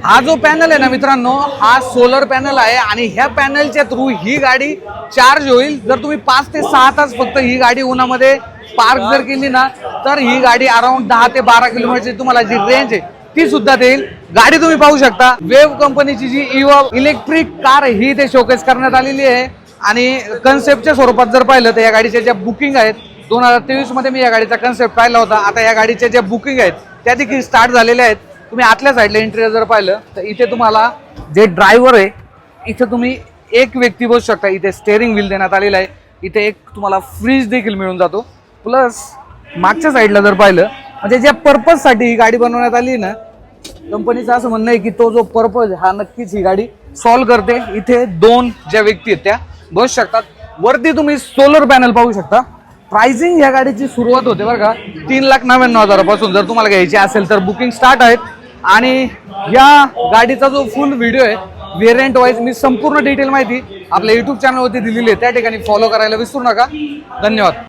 हा जो पॅनल आहे ना मित्रांनो, हा सोलर पॅनल आहे आणि ह्या पॅनलच्या थ्रू ही गाडी चार्ज होईल. जर तुम्ही 5 ते 6 तास फक्त ही गाडी उन्हामध्ये पार्क जर केली ना, तर ही गाडी अराउंड 10 ते 12 किलोमीटरची तुम्हाला जी रेंज आहे ती सुद्धा देईल. गाडी तुम्ही पाहू शकता, वेव कंपनीची जी इव्हॉल्व इलेक्ट्रिक कार ही ते शोकेस करण्यात आलेली आहे. आणि कन्सेप्टच्या स्वरूपात जर पाहिलं तर या गाडीच्या ज्या बुकिंग आहेत 2023 मध्ये मी या गाडीचा कन्सेप्ट पाहिला होता. आता या गाडीच्या ज्या बुकिंग आहेत त्या देखील स्टार्ट झालेल्या आहेत. तुम्ही आतल्या साईडला इंटेरियर जर पाहिलं तर इथे तुम्हाला जे ड्रायव्हर आहे इथे तुम्ही एक व्यक्ती बसू शकता. इथे स्टेअरिंग व्हील देण्यात आलेला आहे. इथे एक तुम्हाला फ्रीज देखील मिळून जातो. प्लस मागच्या साईडला जर पाहिलं म्हणजे ज्या पर्पजसाठी ही गाडी बनवण्यात आली ना, कंपनीचं असं म्हणणं आहे की तो जो पर्पज हा नक्कीच ही गाडी सॉल्व्ह करते. इथे 2 ज्या व्यक्ती आहेत त्या बसू शकतात. वरती तुम्ही सोलर पॅनल पाहू शकता. प्राइसिंग या गाडीची सुरुवात होते बरं का 3,99,000 पासून. जर तुम्हाला घ्यायची असेल तर बुकिंग स्टार्ट आहेत. आणि या गाडीचा जो फुल व्हिडिओ आहे व्हेरियंट वाईज मी संपूर्ण डिटेल माहिती आपल्या YouTube चॅनलवरती दिलेली आहे. त्या ठिकाणी फॉलो करायला विसरू नका. धन्यवाद.